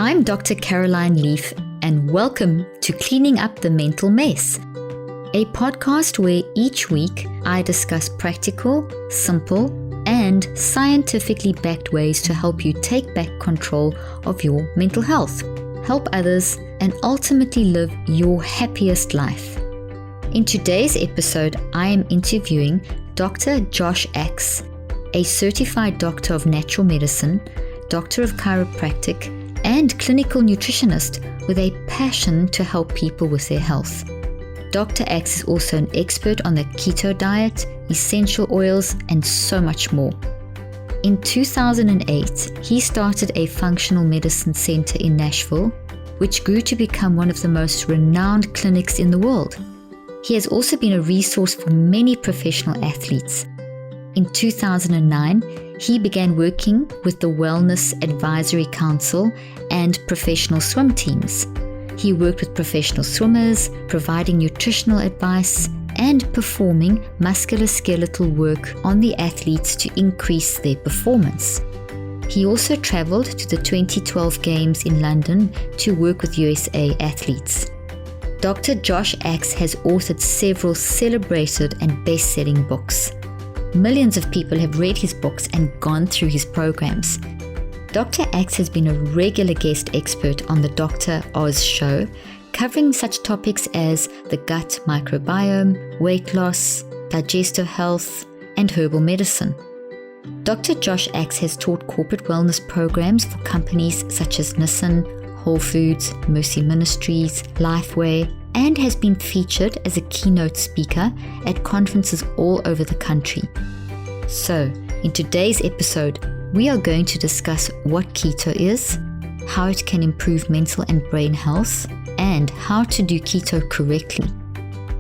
I'm Dr. Caroline Leaf, and welcome to Cleaning Up the Mental Mess, a podcast where each week I discuss practical, simple, and scientifically backed ways to help you take back control of your mental health, help others, and ultimately live your happiest life. In today's episode, I am interviewing Dr. Josh Axe, a certified doctor of natural medicine, doctor of chiropractic, and clinical nutritionist with a passion to help people with their health. Dr. Axe is also an expert on the keto diet, essential oils, and so much more. In 2008, he started a functional medicine center in Nashville, which grew to become one of the most renowned clinics in the world. He has also been a resource for many professional athletes. In 2009, he began working with the Wellness Advisory Council and professional swim teams. He worked with professional swimmers, providing nutritional advice and performing musculoskeletal work on the athletes to increase their performance. He also traveled to the 2012 Games in London to work with USA athletes. Dr. Josh Axe has authored several celebrated and best-selling books. Millions of people have read his books and gone through his programs. Dr. Axe has been a regular guest expert on the Dr. Oz show, covering such topics as the gut microbiome, weight loss, digestive health, and herbal medicine. Dr. Josh Axe has taught corporate wellness programs for companies such as Nissan, Whole Foods, Mercy Ministries, Lifeway, and has been featured as a keynote speaker at conferences all over the country. So, in today's episode, we are going to discuss what keto is, how it can improve mental and brain health, and how to do keto correctly.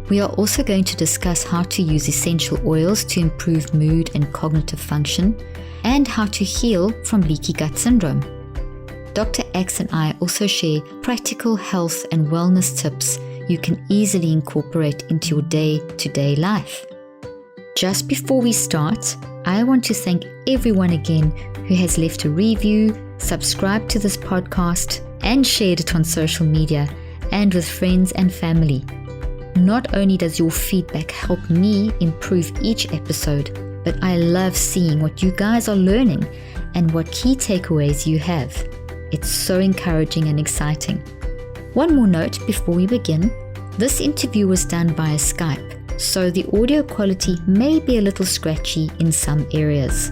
We are also going to discuss how to use essential oils to improve mood and cognitive function, and how to heal from leaky gut syndrome. Dr. Axe and I also share practical health and wellness tips you can easily incorporate into your day-to-day life. Just before we start, I want to thank everyone again who has left a review, subscribed to this podcast, and shared it on social media and with friends and family. Not only does your feedback help me improve each episode, but I love seeing what you guys are learning and what key takeaways you have. It's so encouraging and exciting. One more note before we begin. This interview was done via Skype, so the audio quality may be a little scratchy in some areas.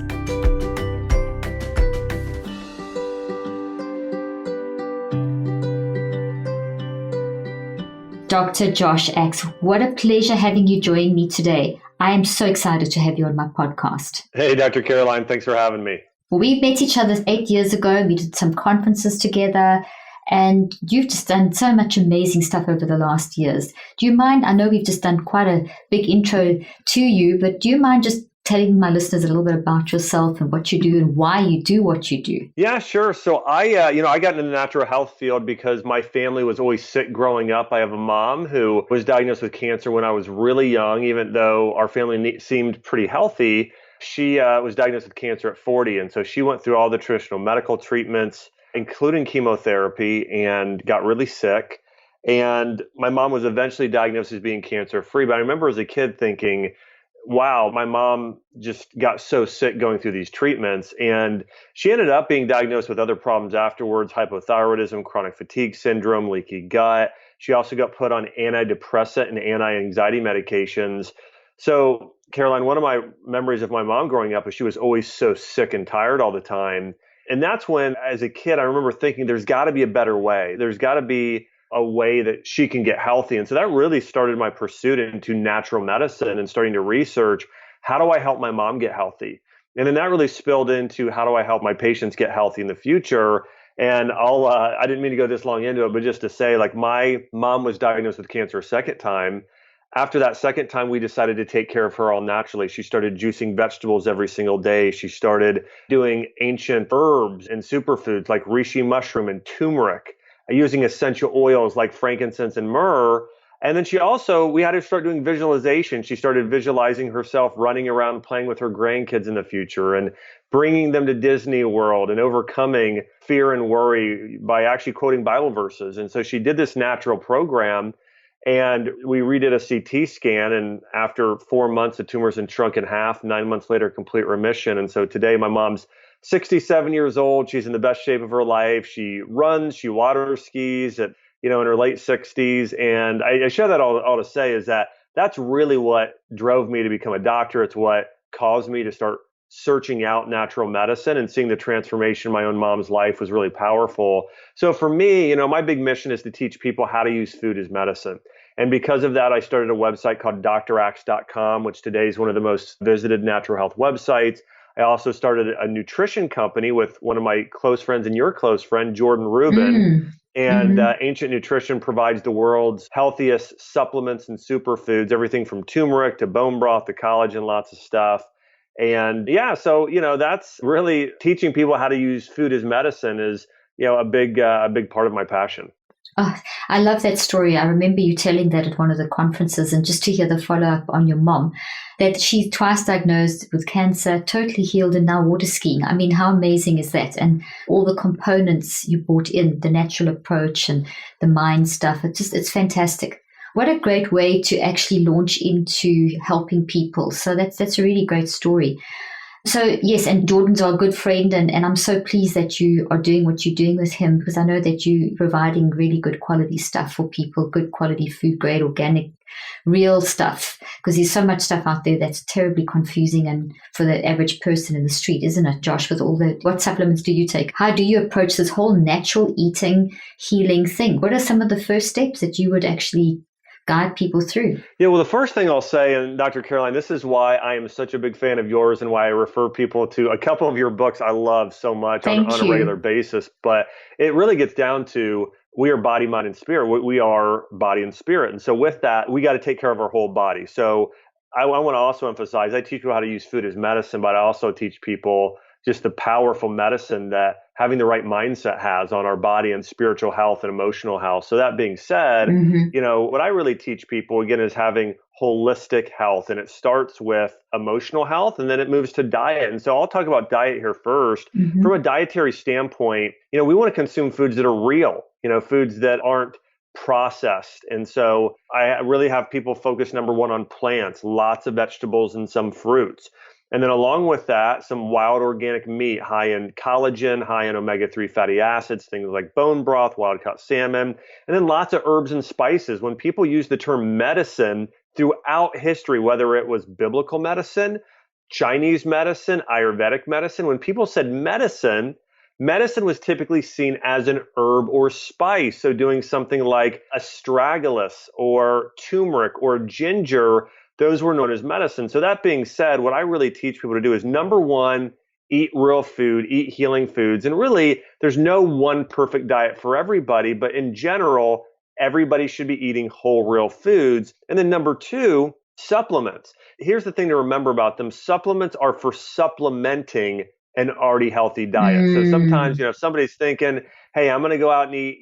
Dr. Josh Axe, what a pleasure having you join me today. I am so excited to have you on my podcast. Hey, Dr. Caroline, thanks for having me. We met each other 8 years ago. We did some conferences together, and you've just done so much amazing stuff over the last years. Do you mind? I know we've just done quite a big intro to you, but do you mind just telling my listeners a little bit about yourself and what you do and why you do what you do? Yeah, sure. So I got into the natural health field because my family was always sick growing up. I have a mom who was diagnosed with cancer when I was really young, even though our family seemed pretty healthy. She was diagnosed with cancer at 40, and so she went through all the traditional medical treatments, including chemotherapy, and got really sick. And my mom was eventually diagnosed as being cancer-free. But I remember as a kid thinking, wow, my mom just got so sick going through these treatments. And she ended up being diagnosed with other problems afterwards: hypothyroidism, chronic fatigue syndrome, leaky gut. She also got put on antidepressant and anti-anxiety medications. So Caroline, one of my memories of my mom growing up is she was always so sick and tired all the time. And that's when, as a kid, I remember thinking there's got to be a better way. There's got to be a way that she can get healthy. And so that really started my pursuit into natural medicine and starting to research, how do I help my mom get healthy? And then that really spilled into, how do I help my patients get healthy in the future? And I didn't mean to go this long into it, but just to say, like, my mom was diagnosed with cancer a second time. After that second time, we decided to take care of her all naturally. She started juicing vegetables every single day. She started doing ancient herbs and superfoods like reishi mushroom and turmeric, using essential oils like frankincense and myrrh. And then we had to start doing visualization. She started visualizing herself running around playing with her grandkids in the future and bringing them to Disney World and overcoming fear and worry by actually quoting Bible verses. And so she did this natural program, and we redid a CT scan. And after 4 months, the tumor's been shrunk in half, 9 months later, complete remission. And so today my mom's 67 years old. She's in the best shape of her life. She runs, she water skis in her late 60s. And I share that all to say is that that's really what drove me to become a doctor. It's what caused me to start searching out natural medicine, and seeing the transformation in my own mom's life was really powerful. So for me, my big mission is to teach people how to use food as medicine. And because of that, I started a website called drax.com, which today is one of the most visited natural health websites. I also started a nutrition company with one of my close friends and your close friend, Jordan Rubin. And Ancient Nutrition provides the world's healthiest supplements and superfoods, everything from turmeric to bone broth to collagen, lots of stuff. And yeah, so, that's really teaching people how to use food as medicine is, a big part of my passion. Oh, I love that story. I remember you telling that at one of the conferences, and just to hear the follow-up on your mom, that she's twice diagnosed with cancer, totally healed, and now water skiing. I mean, how amazing is that? And all the components you brought in, the natural approach and the mind stuff, it's fantastic. What a great way to actually launch into helping people. So that's a really great story. So yes, and Jordan's our good friend, and I'm so pleased that you are doing what you're doing with him, because I know that you're providing really good quality stuff for people, good quality food grade, organic, real stuff, because there's so much stuff out there that's terribly confusing and for the average person in the street, isn't it, Josh, with what supplements do you take? How do you approach this whole natural eating, healing thing? What are some of the first steps that you would actually guide people through? Yeah, well, the first thing I'll say, and Dr. Caroline, this is why I am such a big fan of yours and why I refer people to a couple of your books I love so much on a regular basis. But it really gets down to we are body, mind, and spirit. We are body and spirit. And so with that, we got to take care of our whole body. So I want to also emphasize, I teach people how to use food as medicine, but I also teach people just the powerful medicine that having the right mindset has on our body and spiritual health and emotional health. So that being said, what I really teach people, again, is having holistic health. And it starts with emotional health, and then it moves to diet. And so I'll talk about diet here first. From a dietary standpoint, we want to consume foods that are real, foods that aren't processed. And so I really have people focus, number one, on plants, lots of vegetables and some fruits. And then along with that, some wild organic meat, high in collagen, high in omega-3 fatty acids, things like bone broth, wild-caught salmon, and then lots of herbs and spices. When people use the term medicine throughout history, whether it was biblical medicine, Chinese medicine, Ayurvedic medicine, when people said medicine was typically seen as an herb or spice. So doing something like astragalus or turmeric or ginger, those were known as medicine. So that being said, what I really teach people to do is, number one, eat real food, eat healing foods. And really, there's no one perfect diet for everybody, but in general, everybody should be eating whole, real foods. And then number two, supplements. Here's the thing to remember about them. Supplements are for supplementing an already healthy diet. So sometimes, if somebody's thinking, hey, I'm going to go out and eat,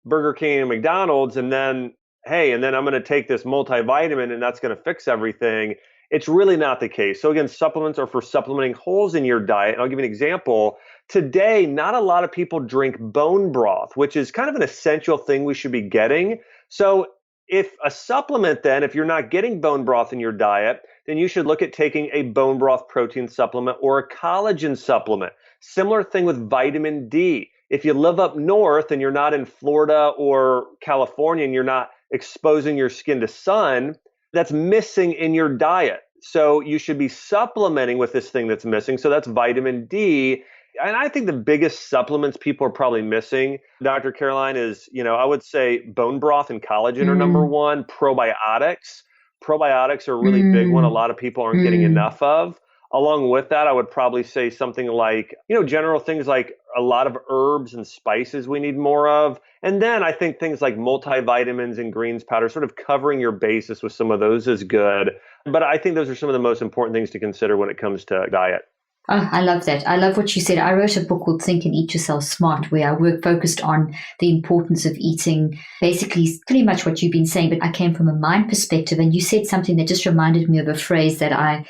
Burger King and McDonald's, and then I'm going to take this multivitamin and that's going to fix everything. It's really not the case. So again, supplements are for supplementing holes in your diet. And I'll give you an example. Today, not a lot of people drink bone broth, which is kind of an essential thing we should be getting. So if a supplement then, if you're not getting bone broth in your diet, then you should look at taking a bone broth protein supplement or a collagen supplement. Similar thing with vitamin D. If you live up north and you're not in Florida or California and you're not exposing your skin to sun, that's missing in your diet. So you should be supplementing with this thing that's missing. So that's vitamin D. And I think the biggest supplements people are probably missing, Dr. Caroline, is, I would say bone broth and collagen are number one. Probiotics. Probiotics are a really big one. A lot of people aren't getting enough of. Along with that, I would probably say something like, general things like a lot of herbs and spices we need more of. And then I think things like multivitamins and greens powder, sort of covering your basis with some of those is good. But I think those are some of the most important things to consider when it comes to diet. Oh, I love that. I love what you said. I wrote a book called Think and Eat Yourself Smart, where I focused on the importance of eating, basically pretty much what you've been saying, but I came from a mind perspective. And you said something that just reminded me of a phrase that I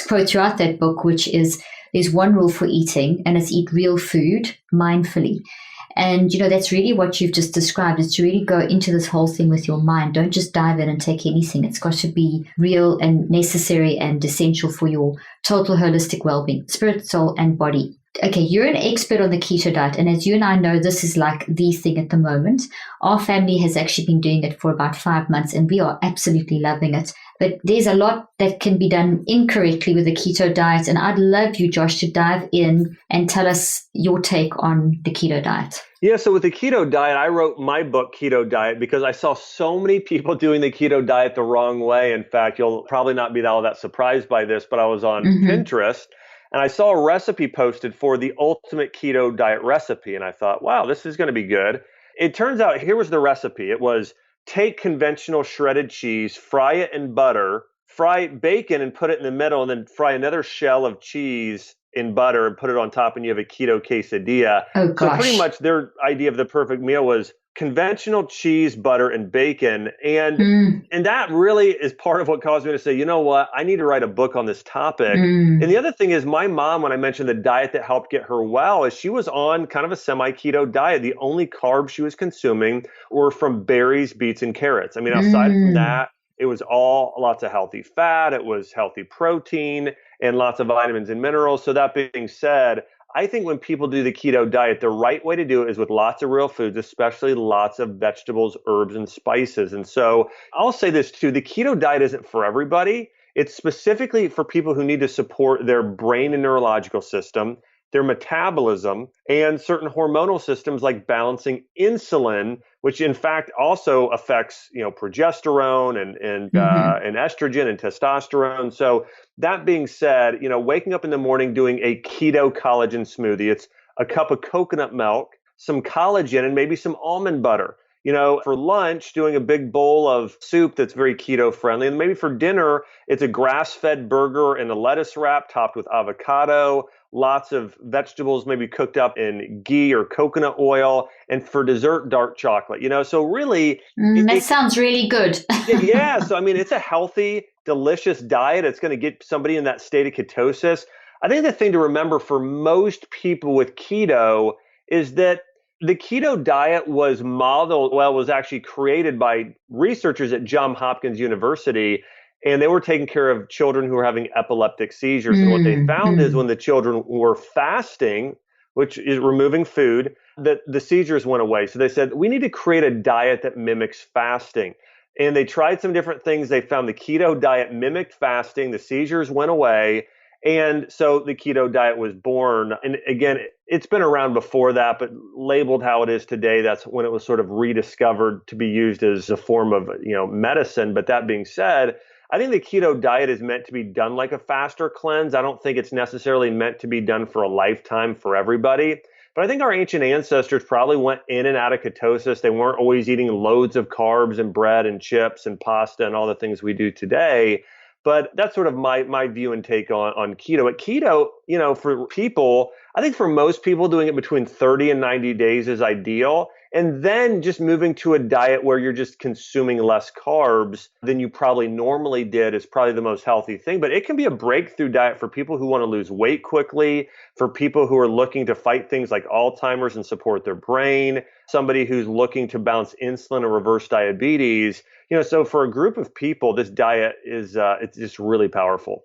quote throughout that book, which is, there's one rule for eating, and it's eat real food mindfully. And, that's really what you've just described, is to really go into this whole thing with your mind. Don't just dive in and take anything. It's got to be real and necessary and essential for your total holistic well-being, spirit, soul, and body. Okay, you're an expert on the keto diet. And as you and I know, this is like the thing at the moment. Our family has actually been doing it for about 5 months, and we are absolutely loving it. But there's a lot that can be done incorrectly with the keto diet. And I'd love you, Josh, to dive in and tell us your take on the keto diet. Yeah, so with the keto diet, I wrote my book, Keto Diet, because I saw so many people doing the keto diet the wrong way. In fact, you'll probably not be all that surprised by this, but I was on Pinterest and I saw a recipe posted for the ultimate keto diet recipe. And I thought, wow, this is going to be good. It turns out, here was the recipe. It was take conventional shredded cheese, fry it in butter, fry bacon and put it in the middle, and then fry another shell of cheese in butter and put it on top, and you have a keto quesadilla. Oh, gosh. So pretty much their idea of the perfect meal was conventional cheese, butter, and bacon. And that really is part of what caused me to say, you know what, I need to write a book on this topic. And the other thing is, my mom, when I mentioned the diet that helped get her well, is she was on kind of a semi-keto diet. The only carbs she was consuming were from berries, beets, and carrots. I mean, aside from that, it was all lots of healthy fat. It was healthy protein and lots of vitamins and minerals. So that being said, I think when people do the keto diet, the right way to do it is with lots of real foods, especially lots of vegetables, herbs, and spices. And so I'll say this too, the keto diet isn't for everybody. It's specifically for people who need to support their brain and neurological system, their metabolism, and certain hormonal systems like balancing insulin, which in fact also affects, progesterone and estrogen and testosterone. So that being said, waking up in the morning doing a keto collagen smoothie, it's a cup of coconut milk, some collagen, and maybe some almond butter. For lunch, doing a big bowl of soup that's very keto friendly. And maybe for dinner, it's a grass-fed burger and a lettuce wrap topped with avocado, lots of vegetables maybe cooked up in ghee or coconut oil, and for dessert, dark chocolate. So really... that sounds really good. Yeah. So, I mean, it's a healthy, delicious diet. It's going to get somebody in that state of ketosis. I think the thing to remember for most people with keto is that the keto diet was actually created by researchers at Johns Hopkins University, and they were taking care of children who were having epileptic seizures. And what they found is when the children were fasting, which is removing food, that the seizures went away. So they said, we need to create a diet that mimics fasting. And they tried some different things. They found the keto diet mimicked fasting. The seizures went away. And so the keto diet was born. And again, it's been around before that, but labeled how it is today, that's when it was sort of rediscovered to be used as a form of, medicine. But that being said, I think the keto diet is meant to be done like a fast or cleanse. I don't think it's necessarily meant to be done for a lifetime for everybody. But I think our ancient ancestors probably went in and out of ketosis. They weren't always eating loads of carbs and bread and chips and pasta and all the things we do today. But that's sort of my view and take on keto. At keto, for people, I think for most people doing it between 30 and 90 days is ideal. And then just moving to a diet where you're just consuming less carbs than you probably normally did is probably the most healthy thing. But it can be a breakthrough diet for people who want to lose weight quickly, for people who are looking to fight things like Alzheimer's and support their brain, somebody who's looking to balance insulin or reverse diabetes. So for a group of people, this diet is it's just really powerful.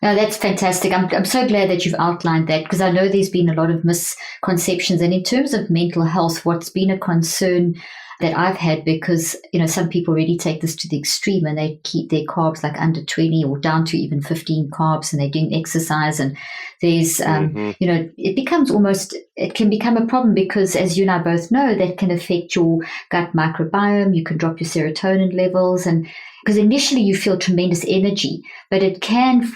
No, that's fantastic. I'm so glad that you've outlined that, because I know there's been a lot of misconceptions. And in terms of mental health, what's been a concern that I've had, because, some people really take this to the extreme and they keep their carbs like under 20 or down to even 15 carbs, and they're doing exercise. And there's, it can become a problem because, as you and I both know, that can affect your gut microbiome. You can drop your serotonin levels, and because initially you feel tremendous energy, but it can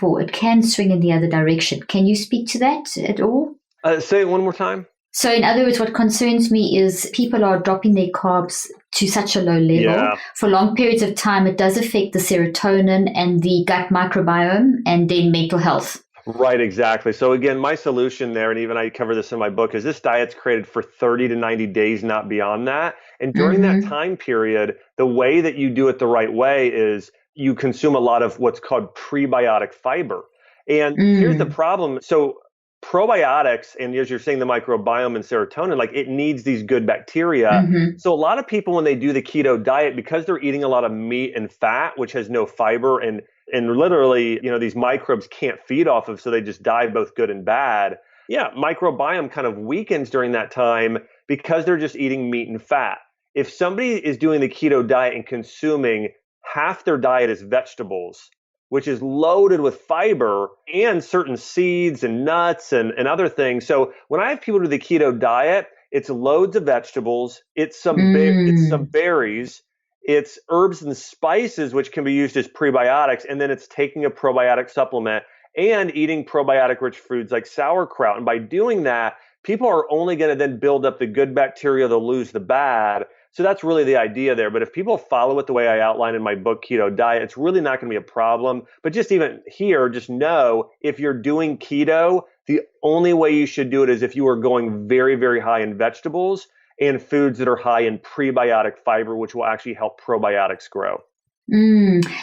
swing in the other direction. Can you speak to that at all? Say it one more time. So in other words, what concerns me is people are dropping their carbs to such a low level for long periods of time. It does affect the serotonin and the gut microbiome and then mental health. Right, exactly. So again, my solution there, and even I cover this in my book, is this diet's created for 30 to 90 days, not beyond that. And during that Mm-hmm. time period, the way that you do it the right way is you consume a lot of what's called prebiotic fiber. And here's the Mm. problem. So probiotics, and as you're saying, the microbiome and serotonin, like it needs these good bacteria. Mm-hmm. So a lot of people, when they do the keto diet, because they're eating a lot of meat and fat, which has no fiber and literally, these microbes can't feed off of, so they just die both good and bad. Yeah, microbiome kind of weakens during that time because they're just eating meat and fat. If somebody is doing the keto diet and consuming half their diet as vegetables, which is loaded with fiber and certain seeds and nuts and other things. So when I have people do the keto diet, it's loads of vegetables, it's some Mm. berries, it's herbs and spices, which can be used as prebiotics, and then it's taking a probiotic supplement and eating probiotic rich foods like sauerkraut. And by doing that, people are only going to then build up the good bacteria, they'll lose the bad. So that's really the idea there. But if people follow it the way I outlined in my book, Keto Diet, it's really not going to be a problem. But just even here, just know if you're doing keto, the only way you should do it is if you are going very, very high in vegetables and foods that are high in prebiotic fiber, which will actually help probiotics grow.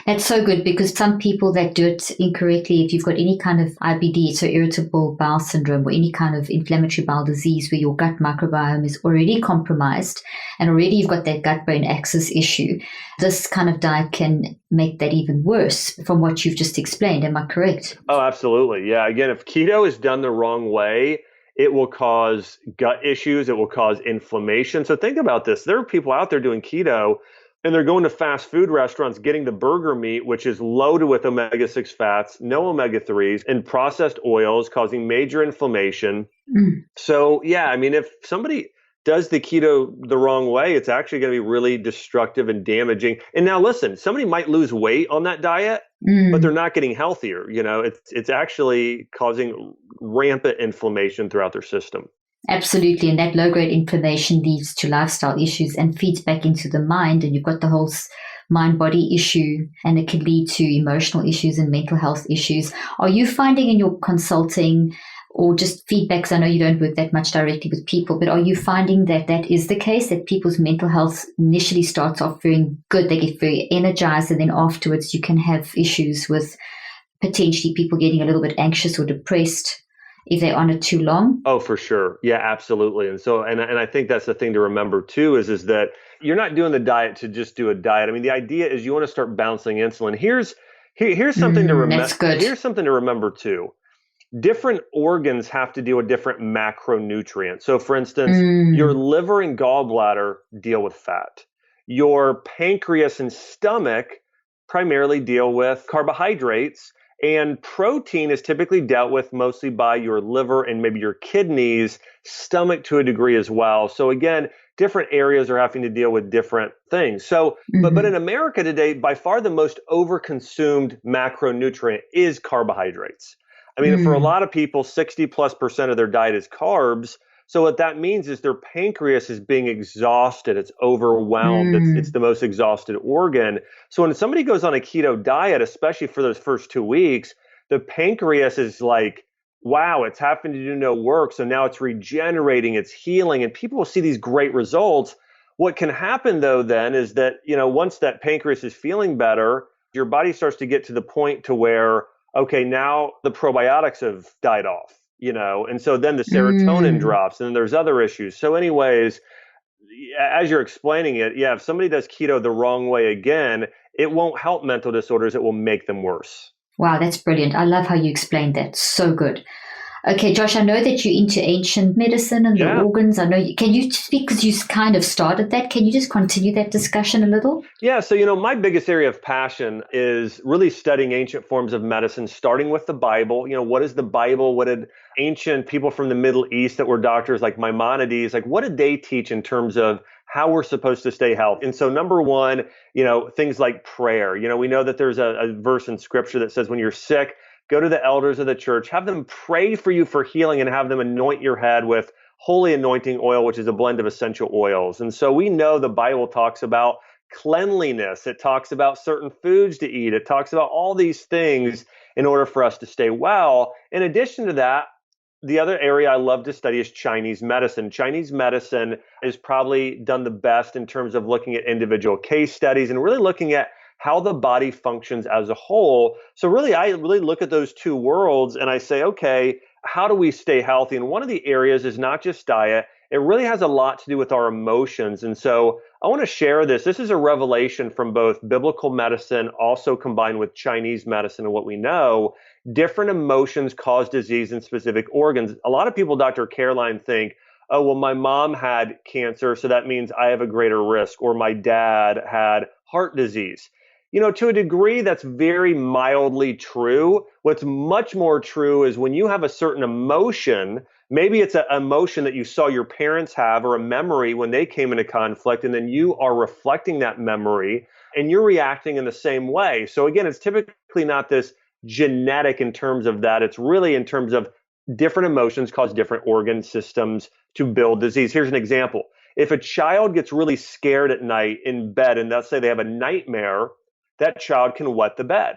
That's so good because some people that do it incorrectly, if you've got any kind of IBD, so irritable bowel syndrome or any kind of inflammatory bowel disease where your gut microbiome is already compromised and already you've got that gut-brain axis issue, this kind of diet can make that even worse from what you've just explained. Am I correct? Oh, absolutely. Yeah. Again, if keto is done the wrong way, it will cause gut issues. It will cause inflammation. So think about this. There are people out there doing keto and they're going to fast food restaurants, getting the burger meat, which is loaded with omega-6 fats, no omega-3s, and processed oils, causing major inflammation. Mm. So, yeah, I mean, if somebody does the keto the wrong way, it's actually going to be really destructive and damaging. And now, listen, somebody might lose weight on that diet, but they're Mm. not getting healthier. It's actually causing rampant inflammation throughout their system. Absolutely. And that low grade inflammation leads to lifestyle issues and feeds back into the mind. And you've got the whole mind body issue, and it can lead to emotional issues and mental health issues. Are you finding in your consulting or just feedbacks? I know you don't work that much directly with people, but are you finding that that is the case, that people's mental health initially starts off very good? They get very energized, and then afterwards you can have issues with potentially people getting a little bit anxious or depressed if they're on it too long? Oh, for sure. Yeah, absolutely. And so, and I think that's the thing to remember too, is that you're not doing the diet to just do a diet. I mean, the idea is you want to start balancing insulin. Here's something to That's remember. good. Here's something to remember too. Different organs have to deal with different macronutrients. So, for instance, your Mm. liver and gallbladder deal with fat. Your pancreas and stomach primarily deal with carbohydrates, and protein is typically dealt with mostly by your liver and maybe your kidneys, stomach to a degree as well. So, again, different areas are having to deal with different things. So, but in Hmm. America today, by far the most overconsumed macronutrient is carbohydrates. I mean, for a Mm. lot of people, 60+% of their diet is carbs. So what that means is their pancreas is being exhausted. It's overwhelmed. It's Mm. the most exhausted organ. So when somebody goes on a keto diet, especially for those first 2 weeks, the pancreas is like, wow, it's having to do no work. So now it's regenerating, it's healing, and people will see these great results. What can happen though then is that, once that pancreas is feeling better, your body starts to get to the point to where, okay, now the probiotics have died off, and so then the serotonin Mm. drops and then there's other issues. So anyways, as you're explaining it, yeah, if somebody does keto the wrong way again, it won't help mental disorders, it will make them worse. Wow, that's brilliant. I love how you explained that. So good. Okay, Josh, I know that you're into ancient medicine and the Yeah. organs. I know can you speak because you kind of started that? Can you just continue that discussion a little? Yeah, so my biggest area of passion is really studying ancient forms of medicine, starting with the Bible. What is the Bible? What did ancient people from the Middle East that were doctors like Maimonides, like what did they teach in terms of how we're supposed to stay healthy? And so number one, things like prayer. We know that there's a verse in scripture that says when you're sick, go to the elders of the church, have them pray for you for healing and have them anoint your head with holy anointing oil, which is a blend of essential oils. And so we know the Bible talks about cleanliness. It talks about certain foods to eat. It talks about all these things. in order for us to stay well. In addition to that, the other area I love to study is Chinese medicine. Chinese medicine is probably done the best in terms of looking at individual case studies and really looking at how the body functions as a whole. So really, I really look at those two worlds and I say, okay, how do we stay healthy? And one of the areas is not just diet. It really has a lot to do with our emotions. And so I want to share this. This is a revelation from both biblical medicine, also combined with Chinese medicine and what we know. Different emotions cause disease in specific organs. A lot of people, Dr. Caroline, think, oh, well, my mom had cancer, so that means I have a greater risk, or my dad had heart disease. To a degree, that's very mildly true. What's much more true is when you have a certain emotion, maybe it's an emotion that you saw your parents have or a memory when they came into conflict, and then you are reflecting that memory and you're reacting in the same way. So again, it's typically not this genetic in terms of that. It's really in terms of different emotions cause different organ systems to build disease. Here's an example. If a child gets really scared at night in bed, and let's say they have a nightmare, that child can wet the bed.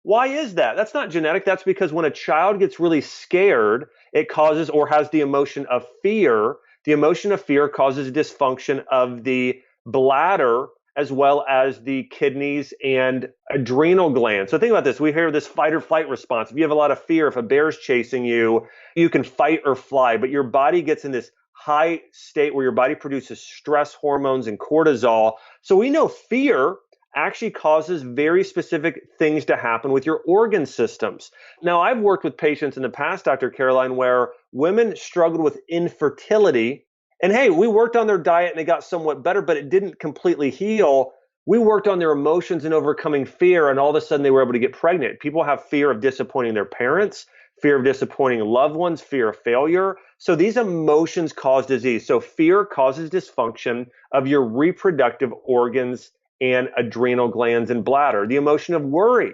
Why is that? That's not genetic. That's because when a child gets really scared, it causes or has the emotion of fear. The emotion of fear causes dysfunction of the bladder as well as the kidneys and adrenal glands. So think about this. We hear this fight or flight response. If you have a lot of fear, if a bear's chasing you, you can fight or fly, but your body gets in this high state where your body produces stress hormones and cortisol. So we know fear actually causes very specific things to happen with your organ systems. Now, I've worked with patients in the past, Dr. Caroline, where women struggled with infertility. And hey, we worked on their diet and they got somewhat better, but it didn't completely heal. We worked on their emotions and overcoming fear, and all of a sudden they were able to get pregnant. People have fear of disappointing their parents, fear of disappointing loved ones, fear of failure. So these emotions cause disease. So fear causes dysfunction of your reproductive organs and adrenal glands and bladder. The emotion of worry.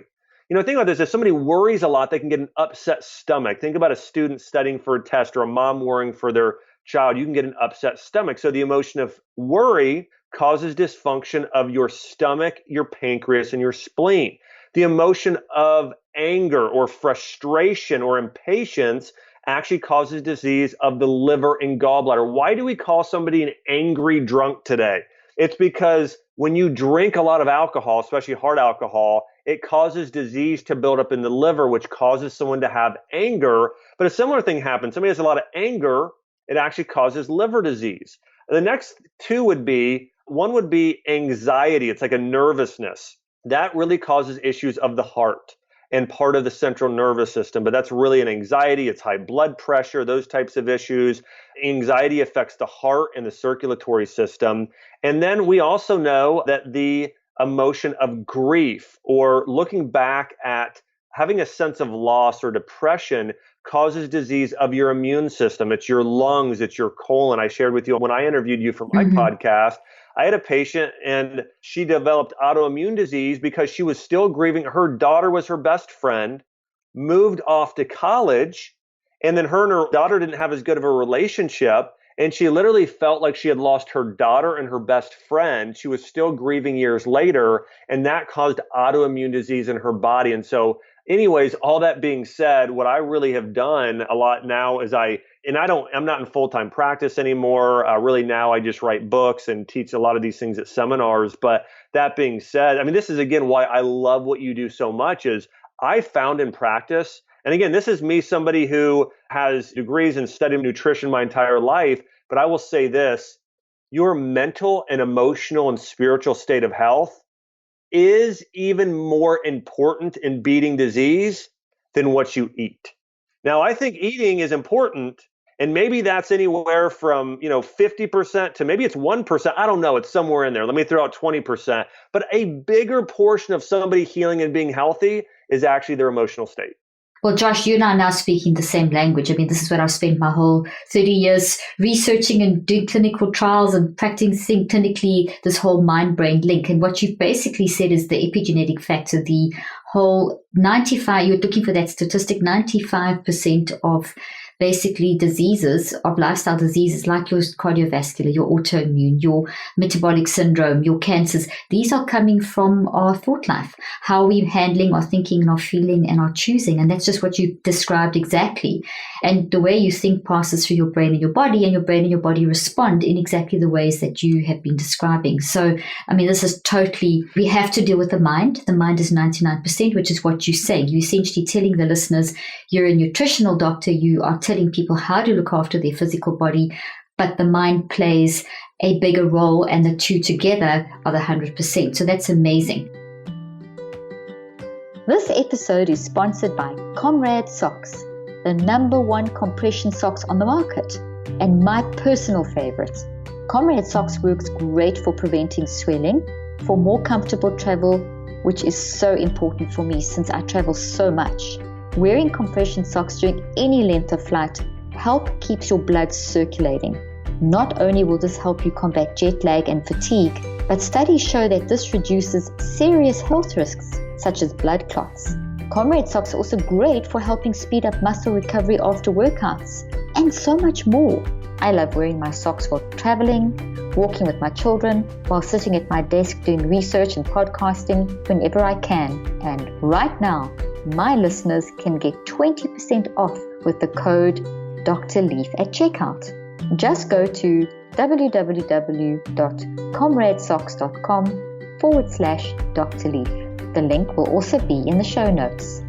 Think about this. If somebody worries a lot, they can get an upset stomach. Think about a student studying for a test or a mom worrying for their child. You can get an upset stomach. So the emotion of worry causes dysfunction of your stomach, your pancreas, and your spleen. The emotion of anger or frustration or impatience actually causes disease of the liver and gallbladder. Why do we call somebody an angry drunk today? It's because when you drink a lot of alcohol, especially hard alcohol, it causes disease to build up in the liver, which causes someone to have anger. But a similar thing happens. Somebody has a lot of anger, it actually causes liver disease. The next two would be, one would be anxiety. It's like a nervousness. That really causes issues of the heart and part of the central nervous system. But that's really an anxiety. It's high blood pressure, those types of issues. Anxiety affects the heart and the circulatory system. And then we also know that the emotion of grief or looking back at having a sense of loss or depression causes disease of your immune system. It's your lungs, it's your colon. I shared with you when I interviewed you for my podcast, I had a patient and she developed autoimmune disease because she was still grieving. Her daughter was her best friend, moved off to college, and then her and her daughter didn't have as good of a relationship. And she literally felt like she had lost her daughter and her best friend. She was still grieving years later, and that caused autoimmune disease in her body. And so anyways, all that being said, what I really have done a lot now is I'm not in full-time practice anymore. Really now I just write books and teach a lot of these things at seminars. But that being said, this is again why I love what you do so much is I found in practice, and again, this is me, somebody who has degrees and studied nutrition my entire life, but I will say this, your mental and emotional and spiritual state of health is even more important in beating disease than what you eat. Now, I think eating is important, and maybe that's anywhere from 50% to maybe it's 1%. I don't know. It's somewhere in there. Let me throw out 20%. But a bigger portion of somebody healing and being healthy is actually their emotional state. Well, Josh, you and I are now speaking the same language. This is what I've spent my whole 30 years researching and doing clinical trials and practicing clinically this whole mind-brain link. And what you've basically said is the epigenetic factor, the whole 95, you're looking for that statistic, 95% of basically diseases of lifestyle diseases like your cardiovascular, your autoimmune, your metabolic syndrome, your cancers. These are coming from our thought life, how we're handling our thinking and our feeling and our choosing. And that's just what you described exactly. And the way you think passes through your brain and your body, and your brain and your body respond in exactly the ways that you have been describing. So, I mean, this is totally, we have to deal with the mind. The mind is 99%, which is what you're saying. You're essentially telling the listeners, you're a nutritional doctor, you are telling people how to look after their physical body, but the mind plays a bigger role, and the two together are the 100%. So that's amazing. This episode is sponsored by Comrade Socks, the #1 compression socks on the market, and my personal favorite. Comrade Socks works great for preventing swelling, for more comfortable travel, which is so important for me since I travel so much. Wearing compression socks during any length of flight keeps your blood circulating. Not only will this help you combat jet lag and fatigue, but studies show that this reduces serious health risks such as blood clots. Comrade socks are also great for helping speed up muscle recovery after workouts, and so much more. I love wearing my socks while traveling, walking with my children, while sitting at my desk doing research and podcasting whenever I can. And right now, my listeners can get 20% off with the code Dr. Leaf at checkout. Just go to www.comradesocks.com/Dr. Leaf. The link will also be in the show notes.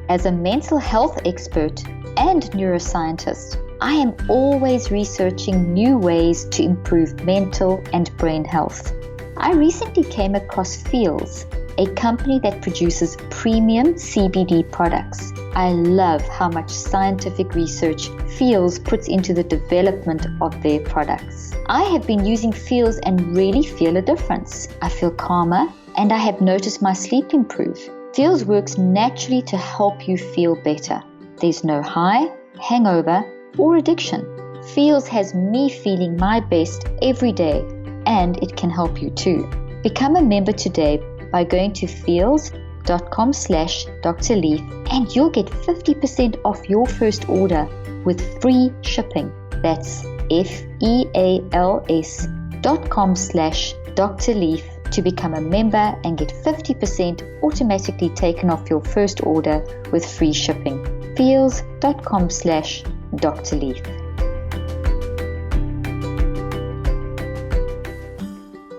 As a mental health expert and neuroscientist, I am always researching new ways to improve mental and brain health. I recently came across Feals, a company that produces premium CBD products. I love how much scientific research Feals puts into the development of their products. I have been using Feals and really feel a difference. I feel calmer, and I have noticed my sleep improve. Feals works naturally to help you feel better. There's no high, hangover, or addiction. Feals has me feeling my best every day, and it can help you too. Become a member today by going to feals.com/Dr. Leaf, and you'll get 50% off your first order with free shipping. That's feals.com/Dr. Leaf to become a member and get 50% automatically taken off your first order with free shipping. feals.com/Dr. Leaf.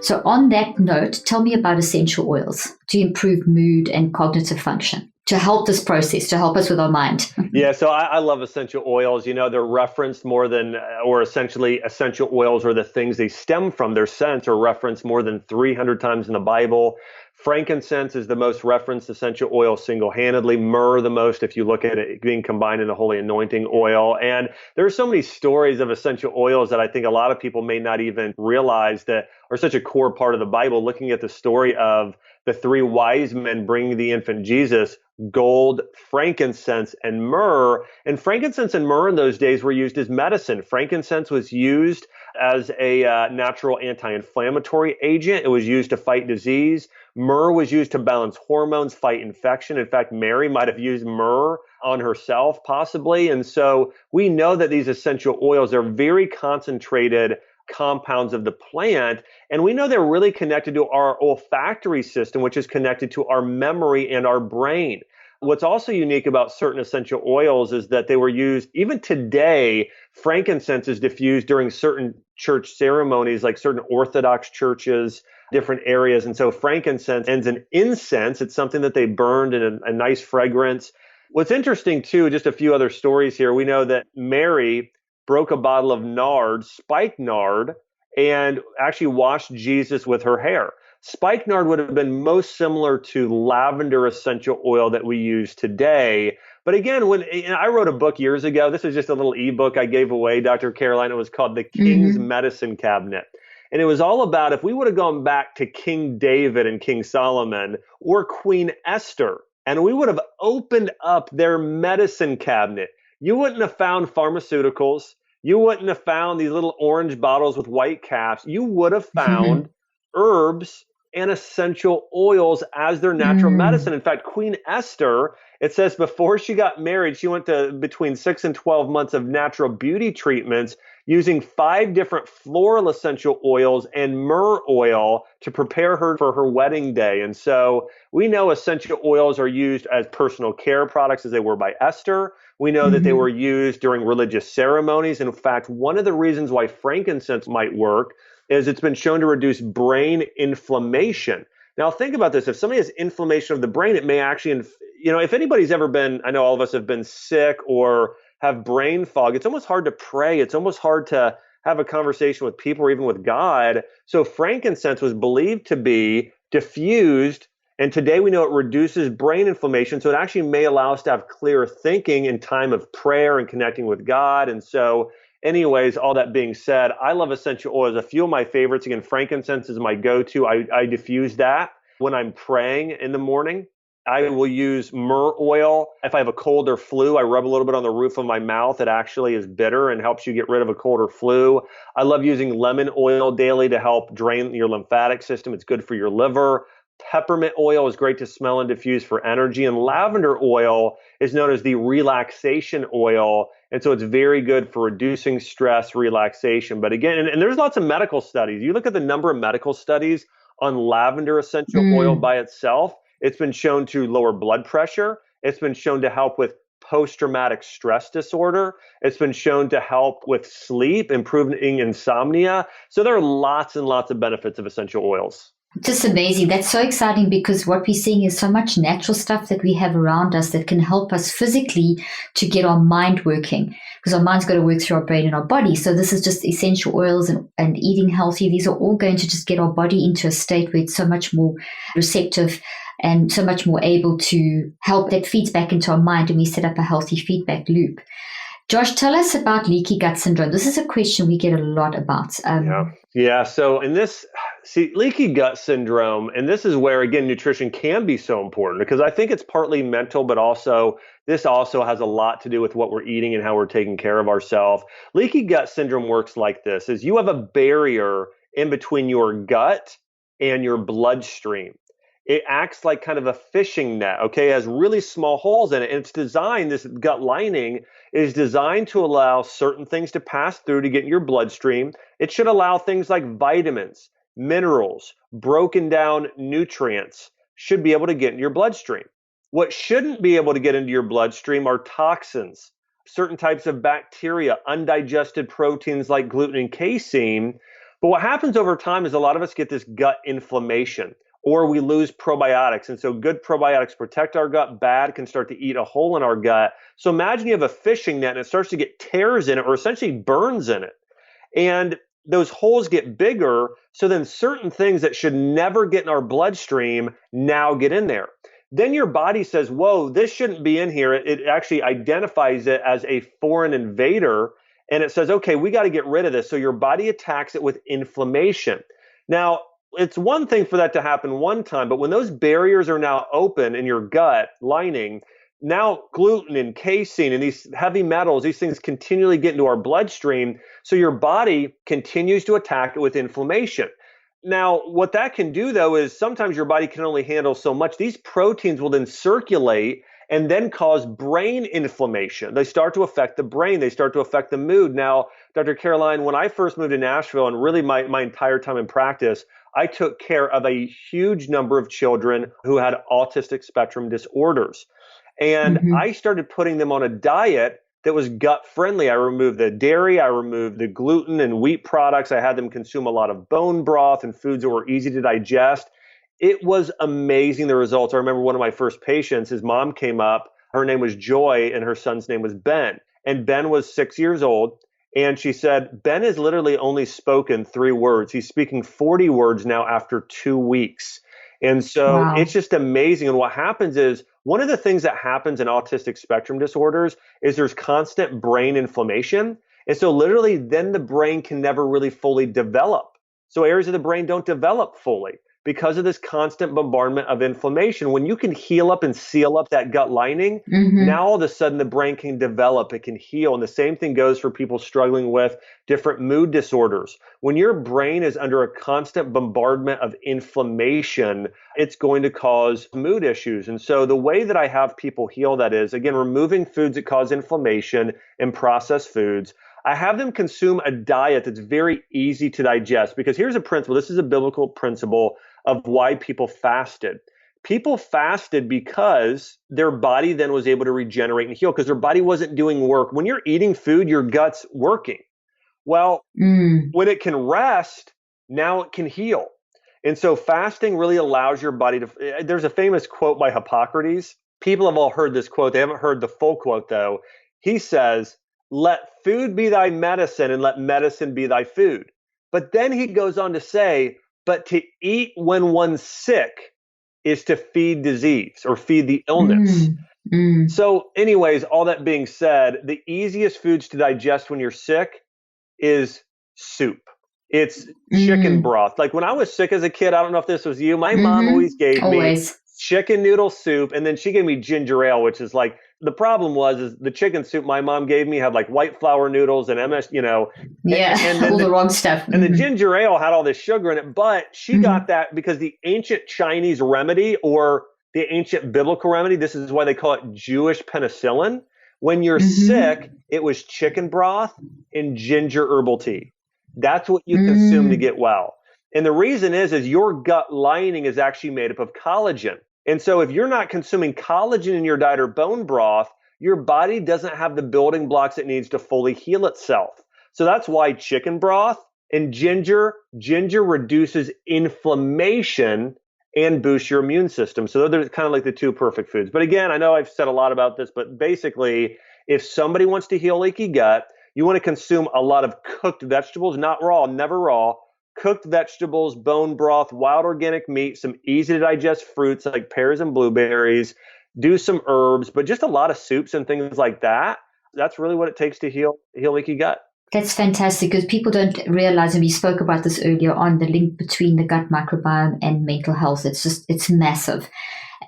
So on that note, tell me about essential oils to improve mood and cognitive function, to help this process, to help us with our mind. Yeah, so I love essential oils. You know, they're referenced more than, or essentially essential oils are the things they stem from. Their scents are referenced more than 300 times in the Bible. Frankincense is the most referenced essential oil single-handedly. Myrrh the most if you look at it being combined in the holy anointing oil. And there are so many stories of essential oils that I think a lot of people may not even realize that are such a core part of the Bible. Looking at the story of the 3 wise men bringing the infant Jesus, gold, frankincense, and myrrh. And frankincense and myrrh in those days were used as medicine. Frankincense was used as a natural anti-inflammatory agent. It was used to fight disease. Myrrh was used to balance hormones, fight infection. In fact, Mary might have used myrrh on herself, possibly. And so we know that these essential oils are very concentrated compounds of the plant. And we know they're really connected to our olfactory system, which is connected to our memory and our brain. What's also unique about certain essential oils is that they were used, even today, frankincense is diffused during certain church ceremonies, like certain Orthodox churches, different areas. And so frankincense ends in incense. It's something that they burned in a nice fragrance. What's interesting too, just a few other stories here. We know that Mary broke a bottle of nard, spikenard, and actually washed Jesus with her hair. Spikenard would have been most similar to lavender essential oil that we use today. But again, when I wrote a book years ago, this is just a little ebook I gave away, Dr. Caroline. It was called The King's Medicine Cabinet. And it was all about if we would have gone back to King David and King Solomon or Queen Esther, and we would have opened up their medicine cabinet, you wouldn't have found pharmaceuticals. You wouldn't have found these little orange bottles with white caps. You would have found herbs and essential oils as their natural Mm. medicine. In fact, Queen Esther, it says before she got married, she went to between 6 and 12 months of natural beauty treatments using 5 different floral essential oils and myrrh oil to prepare her for her wedding day. And so we know essential oils are used as personal care products as they were by Esther. We know that they Mm-hmm. were used during religious ceremonies. And in fact, one of the reasons why frankincense might work is it's been shown to reduce brain inflammation. Now, think about this. If somebody has inflammation of the brain, it may actually, if anybody's ever been, I know all of us have been sick or have brain fog, it's almost hard to pray. It's almost hard to have a conversation with people or even with God. So, frankincense was believed to be diffused. And today we know it reduces brain inflammation. So, it actually may allow us to have clear thinking in time of prayer and connecting with God. And so, anyways, all that being said, I love essential oils. A few of my favorites, again, frankincense is my go-to. I diffuse that when I'm praying in the morning. I will use myrrh oil. If I have a cold or flu, I rub a little bit on the roof of my mouth. It actually is bitter and helps you get rid of a cold or flu. I love using lemon oil daily to help drain your lymphatic system. It's good for your liver. Peppermint oil is great to smell and diffuse for energy. And lavender oil is known as the relaxation oil. And so it's very good for reducing stress, relaxation. But again, and there's lots of medical studies. You look at the number of medical studies on lavender essential oil Mm. by itself, it's been shown to lower blood pressure. It's been shown to help with post-traumatic stress disorder. It's been shown to help with sleep, improving insomnia. So there are lots and lots of benefits of essential oils. Just amazing. That's so exciting because what we're seeing is so much natural stuff that we have around us that can help us physically to get our mind working, because our mind's got to work through our brain and our body. So this is just essential oils and eating healthy. These are all going to just get our body into a state where it's so much more receptive and so much more able to help. That feeds back into our mind and we set up a healthy feedback loop. Josh, tell us about leaky gut syndrome. This is a question we get a lot about. Yeah. So leaky gut syndrome, and this is where, again, nutrition can be so important because I think it's partly mental, but also this also has a lot to do with what we're eating and how we're taking care of ourselves. Leaky gut syndrome works like this, is you have a barrier in between your gut and your bloodstream. It acts like kind of a fishing net, okay? It has really small holes in it. And it's designed, this gut lining is designed to allow certain things to pass through to get in your bloodstream. It should allow things like vitamins, minerals, broken down nutrients should be able to get in your bloodstream. What shouldn't be able to get into your bloodstream are toxins, certain types of bacteria, undigested proteins like gluten and casein. But what happens over time is a lot of us get this gut inflammation, or we lose probiotics. And so good probiotics protect our gut, bad can start to eat a hole in our gut. So imagine you have a fishing net and it starts to get tears in it or essentially burns in it. And those holes get bigger. So then certain things that should never get in our bloodstream now get in there. Then your body says, whoa, this shouldn't be in here. It actually identifies it as a foreign invader. And it says, okay, we got to get rid of this. So your body attacks it with inflammation. Now, it's one thing for that to happen one time, but when those barriers are now open in your gut lining, now gluten and casein and these heavy metals, these things continually get into our bloodstream. So your body continues to attack it with inflammation. Now, what that can do, though, is sometimes your body can only handle so much. These proteins will then circulate and then cause brain inflammation. They start to affect the brain. They start to affect the mood. Now, Dr. Caroline, when I first moved to Nashville and really my entire time in practice, I took care of a huge number of children who had autistic spectrum disorders. And I started putting them on a diet that was gut friendly. I removed the dairy, I removed the gluten and wheat products. I had them consume a lot of bone broth and foods that were easy to digest. It was amazing, the results. I remember one of my first patients, his mom came up, her name was Joy and her son's name was Ben. And Ben was 6 years old. And she said, Ben has literally only spoken 3 words. He's speaking 40 words now after 2 weeks. And so it's just amazing. And what happens is, one of the things that happens in autistic spectrum disorders is there's constant brain inflammation. And so literally then the brain can never really fully develop. So areas of the brain don't develop fully. because of this constant bombardment of inflammation. When you can heal up and seal up that gut lining, now all of a sudden the brain can develop, it can heal. And the same thing goes for people struggling with different mood disorders. When your brain is under a constant bombardment of inflammation, it's going to cause mood issues. And so the way that I have people heal that is, again, removing foods that cause inflammation and processed foods. I have them consume a diet that's very easy to digest, because here's a principle. This is a biblical principle of why people fasted. People fasted because their body then was able to regenerate and heal, because their body wasn't doing work. When you're eating food, your gut's working. Well, when it can rest, now it can heal. And so fasting really allows your body to, there's a famous quote by Hippocrates. People have all heard this quote. They haven't heard the full quote though. He says, "Let food be thy medicine and let medicine be thy food." But then he goes on to say, "But to eat when one's sick is to feed disease or feed the illness." So anyways, all that being said, the easiest foods to digest when you're sick is soup. It's chicken broth. Like when I was sick as a kid, I don't know if this was you, my mom always gave me chicken noodle soup, and then she gave me ginger ale, which is like, the problem was is the chicken soup my mom gave me had like white flour noodles and MS, and all the wrong stuff. And the ginger ale had all this sugar in it, but she got that because the ancient Chinese remedy or the ancient biblical remedy, this is why they call it Jewish penicillin. When you're sick, it was chicken broth and ginger herbal tea. That's what you consume to get well. And the reason is your gut lining is actually made up of collagen. And so if you're not consuming collagen in your diet or bone broth, your body doesn't have the building blocks it needs to fully heal itself. So that's why chicken broth and ginger reduces inflammation and boosts your immune system. So they're kind of like the two perfect foods. But again, I know I've said a lot about this, but basically, if somebody wants to heal leaky gut, you want to consume a lot of cooked vegetables, not raw, never raw. Cooked vegetables, bone broth, wild organic meat, some easy to digest fruits like pears and blueberries, do some herbs, but just a lot of soups and things like that. That's really what it takes to heal leaky gut. That's fantastic, because people don't realize, and we spoke about this earlier on, the link between the gut microbiome and mental health. It's massive.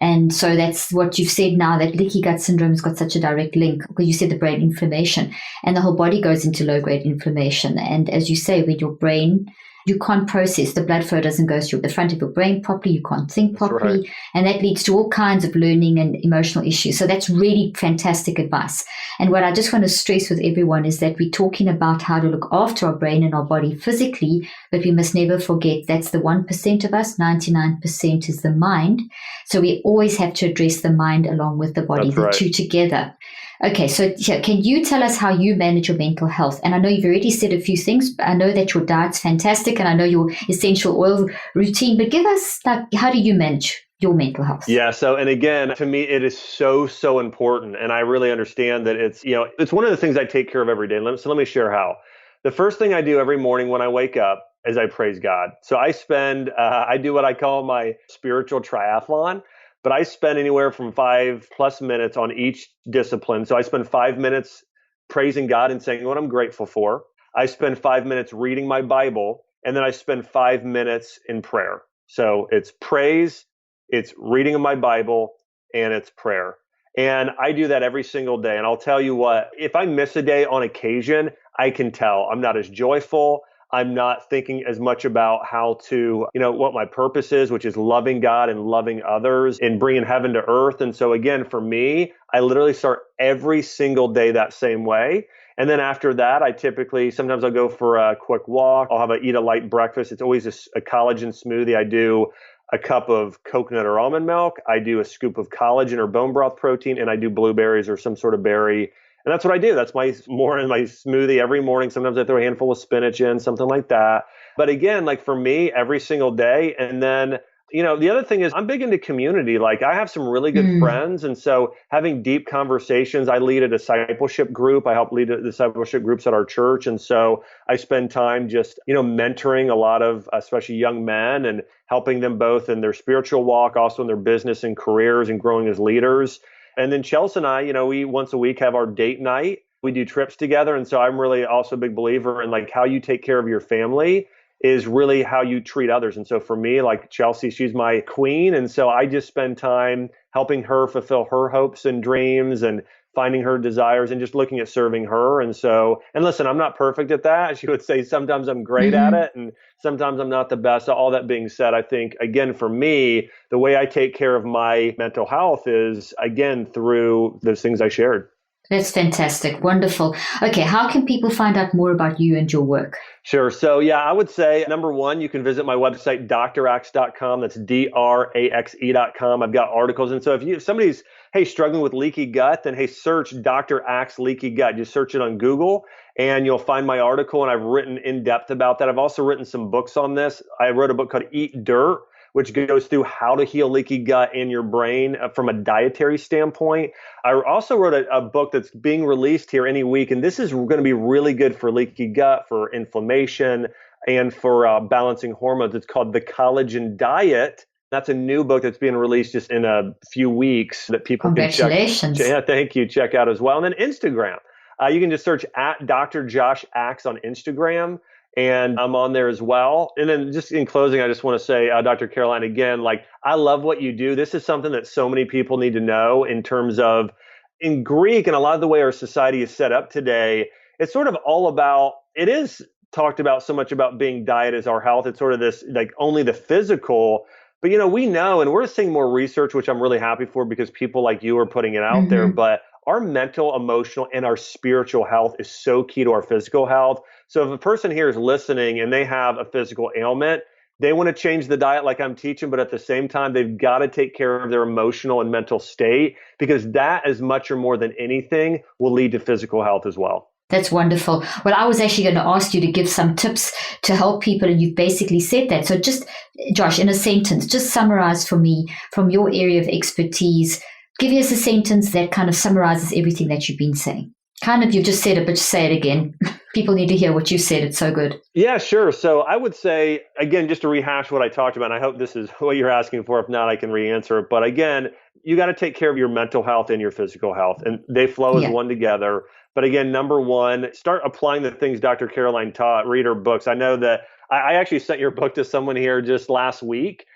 And so that's what you've said now, that leaky gut syndrome has got such a direct link, because you said the brain inflammation, and the whole body goes into low-grade inflammation. And as you say, with your brain, you can't process, the blood flow doesn't go through the front of your brain properly, you can't think properly, right. And that leads to all kinds of learning and emotional issues. So that's really fantastic advice. And what I just want to stress with everyone is that we're talking about how to look after our brain and our body physically, but we must never forget that's the 1% of us, 99% is the mind. So we always have to address the mind along with the body, the two together. Okay, so can you tell us how you manage your mental health? And I know you've already said a few things. I know that your diet's fantastic, and I know your essential oil routine, but give us, how do you manage your mental health? Yeah, so, and again, to me, it is so important. And I really understand that it's one of the things I take care of every day. So let me share how. The first thing I do every morning when I wake up is I praise God. So I do what I call my spiritual triathlon. But I spend anywhere from 5+ minutes on each discipline. So I spend 5 minutes praising God and saying what I'm grateful for. I spend 5 minutes reading my Bible, and then I spend 5 minutes in prayer. So it's praise, it's reading of my Bible, and it's prayer. And I do that every single day. And I'll tell you what, if I miss a day on occasion, I can tell I'm not as joyful. I'm not thinking as much about how to, what my purpose is, which is loving God and loving others and bringing heaven to earth. And so again, for me, I literally start every single day that same way. And then after that, sometimes I'll go for a quick walk. I'll eat a light breakfast. It's always a collagen smoothie. I do a cup of coconut or almond milk. I do a scoop of collagen or bone broth protein, and I do blueberries or some sort of berry. And that's what I do. That's my smoothie every morning. Sometimes I throw a handful of spinach in, something like that. But again, for me, every single day. And then, the other thing is I'm big into community. I have some really good friends. And so having deep conversations, I lead a discipleship group. I help lead discipleship groups at our church. And so I spend time just, mentoring a lot of, especially young men, and helping them both in their spiritual walk, also in their business and careers, and growing as leaders. And then Chelsea and I, we once a week have our date night. We do trips together. And so I'm really also a big believer in how you take care of your family is really how you treat others. And so for me, like Chelsea, she's my queen. And so I just spend time helping her fulfill her hopes and dreams and finding her desires and just looking at serving her. And so, and listen, I'm not perfect at that. She would say sometimes I'm great at it and sometimes I'm not the best. So all that being said, I think, again, for me, the way I take care of my mental health is, again, through those things I shared. That's fantastic. Wonderful. Okay, how can people find out more about you and your work? Sure. So yeah, I would say number one, you can visit my website, draxe.com. That's DRAXE.com. I've got articles. And so if somebody's, struggling with leaky gut, then search Dr. Axe leaky gut. Just search it on Google and you'll find my article. And I've written in depth about that. I've also written some books on this. I wrote a book called Eat Dirt, which goes through how to heal leaky gut in your brain from a dietary standpoint. I also wrote a book that's being released here any week, and this is going to be really good for leaky gut, for inflammation, and for balancing hormones. It's called The Collagen Diet. That's a new book that's being released just in a few weeks that people can check. Congratulations. Yeah, thank you. Check out as well. And then Instagram. You can just search at Dr. Josh Axe on Instagram. And I'm on there as well. And then just in closing, I just want to say, Dr. Caroline, again, I love what you do. This is something that so many people need to know in terms of, in Greek and a lot of the way our society is set up today, it's sort of all about, it is talked about so much about being diet as our health. It's sort of this, only the physical. But, we know, and we're seeing more research, which I'm really happy for because people like you are putting it out there. But our mental, emotional, and our spiritual health is so key to our physical health. So if a person here is listening and they have a physical ailment, they want to change the diet like I'm teaching, but at the same time, they've got to take care of their emotional and mental state because that, as much or more than anything, will lead to physical health as well. That's wonderful. Well, I was actually going to ask you to give some tips to help people, and you've basically said that. So just, Josh, in a sentence, just summarize for me from your area of expertise. Give us a sentence that kind of summarizes everything that you've been saying. Kind of, you've just said it, but just say it again. People need to hear what you said. It's so good. Yeah, sure. So I would say, again, just to rehash what I talked about, and I hope this is what you're asking for. If not, I can re-answer it. But again, you got to take care of your mental health and your physical health, and they flow as one together. But again, number one, start applying the things Dr. Caroline taught. Read her books. I know that I actually sent your book to someone here just last week.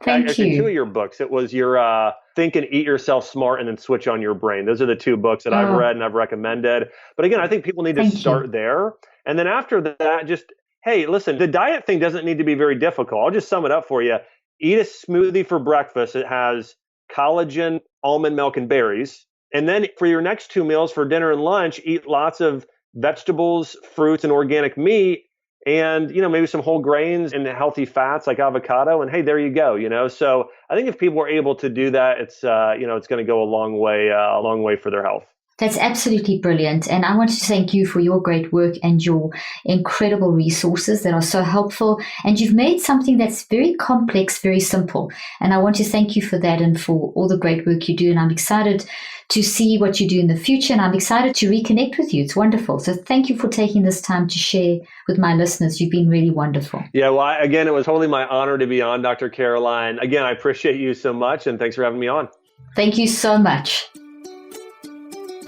Thank you. 2 of your books. It was your Think and Eat Yourself Smart and then Switch on Your Brain. Those are the 2 books that I've read and I've recommended. But again, I think people need to start there. And then after that, just, hey, listen, the diet thing doesn't need to be very difficult. I'll just sum it up for you. Eat a smoothie for breakfast. It has collagen, almond milk, and berries. And then for your next 2 meals, for dinner and lunch, eat lots of vegetables, fruits, and organic meat. And, maybe some whole grains and healthy fats like avocado. And hey, there you go, So I think if people are able to do that, it's, it's going to go a long way for their health. That's absolutely brilliant. And I want to thank you for your great work and your incredible resources that are so helpful. And you've made something that's very complex, very simple. And I want to thank you for that and for all the great work you do. And I'm excited to see what you do in the future. And I'm excited to reconnect with you. It's wonderful. So thank you for taking this time to share with my listeners. You've been really wonderful. Yeah, well, again, it was totally my honor to be on, Dr. Caroline. Again, I appreciate you so much. And thanks for having me on. Thank you so much.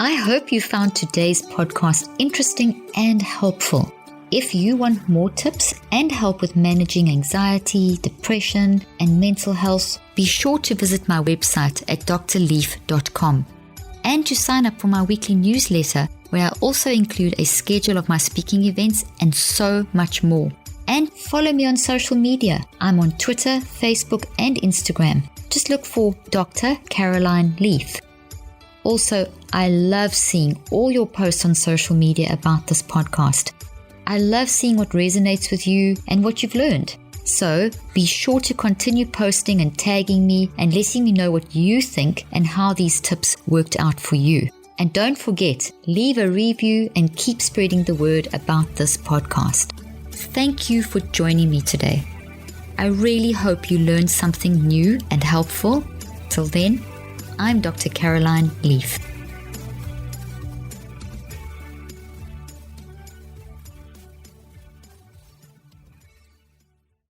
I hope you found today's podcast interesting and helpful. If you want more tips and help with managing anxiety, depression, and mental health, be sure to visit my website at drleaf.com and to sign up for my weekly newsletter, where I also include a schedule of my speaking events and so much more. And follow me on social media. I'm on Twitter, Facebook, and Instagram. Just look for Dr. Caroline Leaf. Also, I love seeing all your posts on social media about this podcast. I love seeing what resonates with you and what you've learned. So be sure to continue posting and tagging me and letting me know what you think and how these tips worked out for you. And don't forget, leave a review and keep spreading the word about this podcast. Thank you for joining me today. I really hope you learned something new and helpful. Till then, I'm Dr. Caroline Leaf.